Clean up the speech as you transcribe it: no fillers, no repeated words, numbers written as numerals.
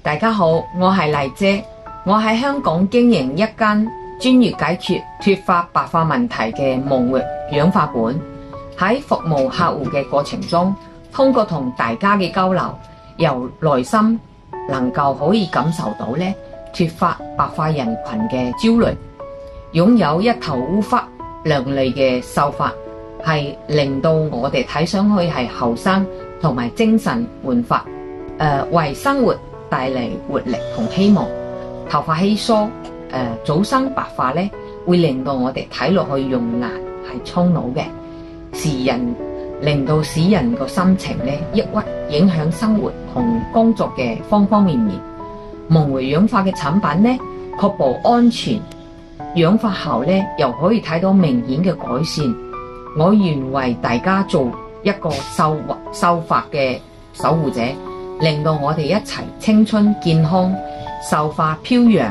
大家好，我係麗姐，我喺香港經營一間專業解決脫髮白髮問題嘅夢活養髮館。喺服務客戶嘅過程中，通過同大家嘅交流，由內心能夠可以感受到咧脫髮白髮人群嘅焦慮。擁有一頭烏髮亮麗嘅秀髮，係令到我哋睇上去係後生同埋精神煥發，為生活帶嚟活力同希望。頭髮稀疏，早生白髮咧，會令到我哋睇落去容顏係蒼老嘅，令到使人個心情咧抑鬱，影響生活同工作嘅方方面面。夢回養髮嘅產品咧，確保安全，養髮後咧又可以睇到明顯嘅改善。我願為大家做一個秀髮嘅守護者，令到我哋一齊青春健康，秀髮飄揚。